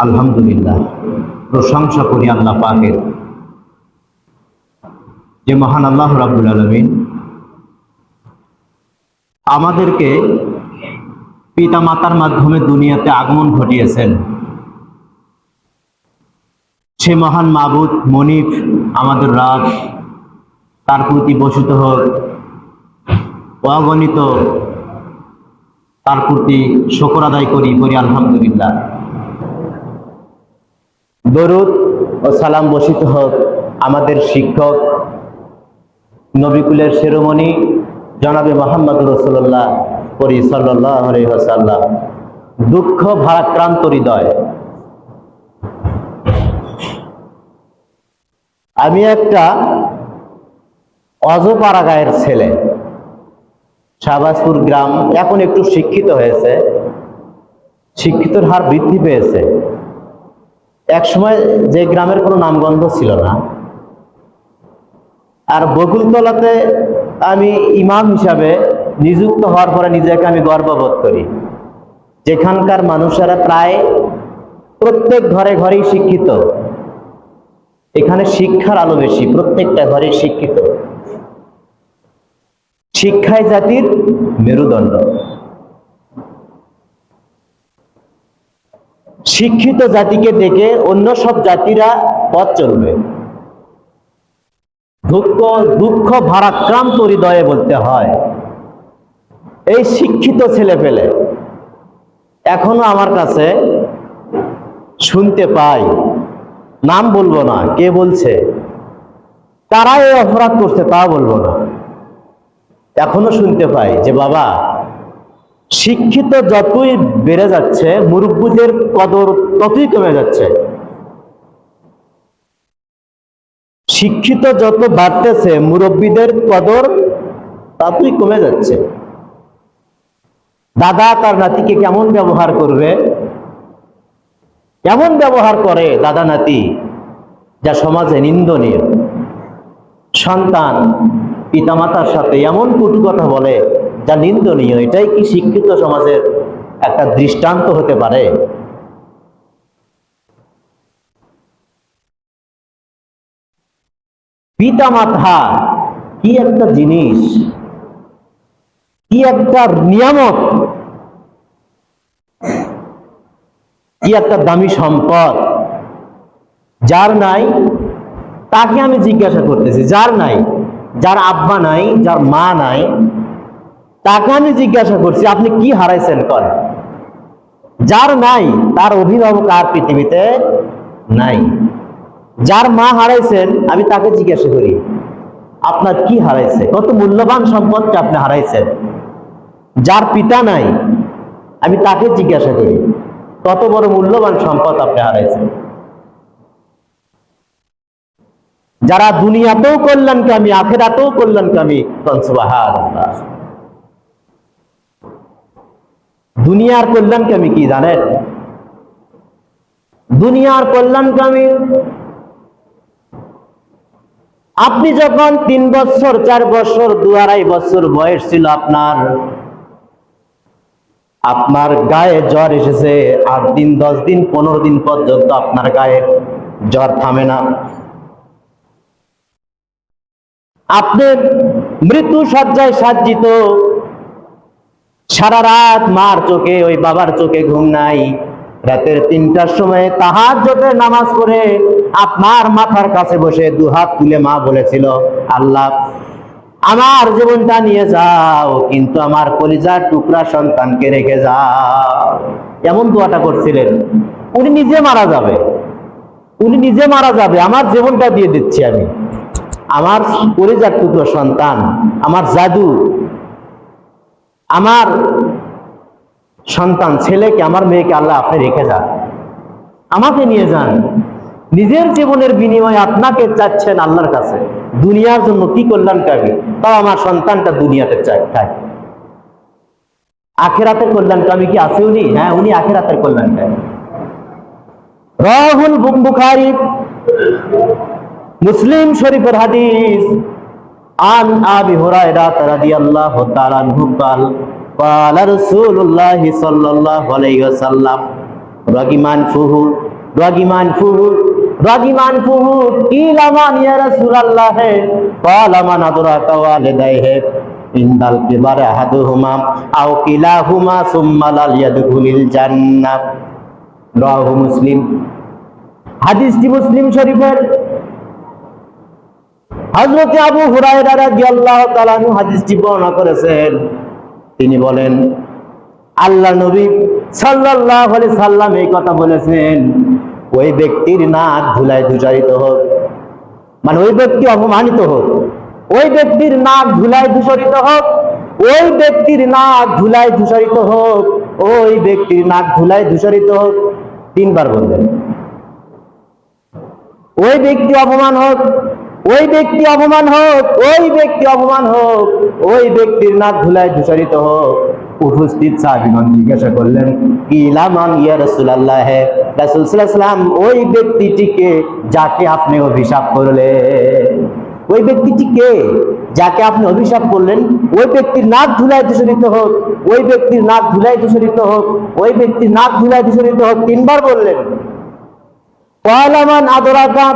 আলহামদুলিল্লাহ, প্রশংসা করি আল্লাহ পাকের, যে মহান আল্লাহ রাব্বুল আলামিন আমাদেরকে পিতা মাতার মাধ্যমে দুনিয়াতে আগমন ঘটিয়েছেন। সে মহান মাবুদ মনিব আমাদের রাজ, তার প্রতি বসিত হোক অগণিত, তার প্রতি শুকর আদায় করি আলহামদুলিল্লাহ। দরুদ ও সালাম বর্ষিত হোক আমাদের শিক্ষক, নবিকুলের শিরোমণি জনাবে মুহাম্মদ রাসূলুল্লাহ সাল্লাল্লাহু আলাইহি ওয়াসাল্লাম। দুঃখ ভারাক্রান্ত হৃদয়, আমি একটা অজপাড়া গায়ের ছেলে। শাহবাজপুর গ্রাম এখন একটু শিক্ষিত হয়েছে, শিক্ষিতর হার বৃদ্ধি পেয়েছে। এক সময় যে গ্রামের কোনো নামগন্ধ ছিল না। আর বকুলতলাতে আমি ইমাম হিসাবে নিযুক্ত হওয়ার পরে নিজেকে আমি গর্ববোধ করি। যেখানকার মানুষেরা প্রায় প্রত্যেক ঘরে ঘরেই শিক্ষিত, এখানে শিক্ষার আলো বেশি, প্রত্যেকটা ঘরে শিক্ষিত। শিক্ষাই জাতির মেরুদণ্ড। শিক্ষিত জাতিকে দেখে অন্য সব জাতিরা পথ চলবে। দুঃখ ভারাক্রান্ত হৃদয়ে বলতে হয়, এই শিক্ষিত ছেলে পেলে এখনো আমার কাছে শুনতে পাই, নাম বলবো না, কে বলছে, তারা এই অপরাধ করছে তা বলবো না, এখনো শুনতে পাই যে বাবা, শিক্ষিত যতই বেড়ে যাচ্ছে মুরব্বিদের কদর ততই কমে যাচ্ছে। শিক্ষিত যত বাড়তেছে মুরব্বিদের কদর ততই কমে যাচ্ছে। দাদা তার নাতিকে কেমন ব্যবহার করবে, কেমন ব্যবহার করে দাদা নাতি, যা সমাজে নিন্দনীয়। সন্তান পিতামাতার সাথে এমন কটু কথা বলে যা নিন্দনীয়, এটাই কি শিক্ষিত সমাজের একটা দৃষ্টান্ত হতে পারে? পিতামাতা কি একটা জিনিস, কি একটা নিয়ামত, কি একটা দামি সম্পদ। যার নাই তাকে আমি জিজ্ঞাসা করতেছি, যার নাই, যার আব্বা নাই, যার মা নাই, তাকে আমি জিজ্ঞাসা করছি আপনি কি হারাইছেন কর। যার নাই তার অভিভাবক আর পৃথিবীতে নাই। যার মা হারাইছেন আমি তাকে জিজ্ঞাসা করি আপনার কি হারাইছে, কত মূল্যবান সম্পদকে আপনি হারাইছেন। যার পিতা নাই আমি তাকে জিজ্ঞাসা করি কত বড় মূল্যবান সম্পদ আপনি হারাইছেন। যারা দুনিয়াতেও কল্যাণকামী আখিরাতেও কল্যাণকামী, সুবহানাল্লাহ। দুনিয়ার কল্যাণকামী কি জানেন? দুনিয়ার কল্যাণকামী আপনি যখন 3 বছর 4 বছর 2-2.5 বছর বয়স ছিল, আপনার গায়ে জ্বর এসেছে, 8 দিন 10 দিন 15 দিন পর্যন্ত আপনার গায়ে জ্বর থামে না। আপনি মৃত্যু শয্যায় সাজ্জিত, সারা রাত মার চোখে, ওই বাবার চোখে ঘুম নাই। রাতের 3টার সময় তাহাজ্জুদের নামাজ পড়ে আপনার মাথার কাছে বসে দুহাত তুলে মা বলেছিল, আল্লাহ আমার জীবনটা নিয়ে যাও, কিন্তু আমার কলিজার টুকরা সন্তানকে রেখে যাও। এমন দোয়াটা করছিলেন। উনি নিজে মারা যাবে, উনি নিজে মারা যাবে, আমার জীবনটা দিয়ে দিচ্ছি আমি, আমার কলিজার টুকরা সন্তান, আমার জাদু, আমার সন্তান, ছেলেকে, আমার মেয়েকে আল্লাহ আপনি রেখে যান, আমাকে নিয়ে যান। নিজের জীবনের বিনিময়ে আপনাকে চাচ্ছেন আল্লাহর কাছে। দুনিয়ার জন্য কি কল্যাণকামী, তাও আমার সন্তানটা দুনিয়াতে চাই। আখিরাতের কল্যাণকামী কি আছে উনি? হ্যাঁ, উনি আখিরাতের কল্যাণকামী। রাহুল বুখারী মুসলিম শরীফের হাদিস, আন আবি হুরায়রা রাদিয়াল্লাহু তাআলা আনহু قال قال رسول الله صلى الله عليه وسلم رغم أنفه রাগিমান ফুহুর, রাগিমান ফুহুর কিলা মান ইয়া রাসূলুল্লাহ, ক্বালা মান আদরাকা ওয়ালিদাইহি ইনদাল কিবারি আহাদুহুমা আও কিলাহুমা সুম্মা লা ইয়াদখুলুল জান্নাহ। রাওয়াহু মুসলিম। হাদিসটি মুসলিম শরীফের। হযরত আবু হুরায়রা রাদিয়াল্লাহু তাআলা আনহু হাদিসটি বর্ণনা করেছেন। তিনি বলেন, আল্লাহ নবী সাল্লাল্লাহু আলাইহি সাল্লাম এই কথা বলেছেন, ওই ব্যক্তির নাক ধুলায় ধূসরিত হোক, মানে ওই ব্যক্তি অপমানিত হোক, ওই ব্যক্তির নাক ধুলায় ধূসরিত হোক, ওই ব্যক্তির নাক ধুলায় ধূসরিত হোক, ওই ব্যক্তির নাক ধুলায় ধূসরিত হোক। তিনবার বললেন, ওই ব্যক্তি অপমান হোক, ওই ব্যক্তি অপমান হোক, ওই ব্যক্তি অপমান হোক, ওই ব্যক্তির নাক ধুলায় ধূসরিত হোক। উপস্থিত সাহাবীগণ জিজ্ঞাসা করলেন, কিলা মান ইয়া রাসূলুল্লাহ, রাসূল সাল্লাল্লাহু আলাইহি ওয়াসাল্লাম ওই ব্যক্তিটিকে যাকে আপনি অভিশাপ করলেন, ওই ব্যক্তিটিকে যাকে আপনি অভিশাপ করলেন, ওই ব্যক্তির নাক ধুলায় ধূসরিত হোক, ওই ব্যক্তির নাক ধুলায় ধূসরিত হোক, ওই ব্যক্তির নাক ধুলায় ধূসরিত হোক। তিনবার বললেন। ক্বালা মান আদরাকা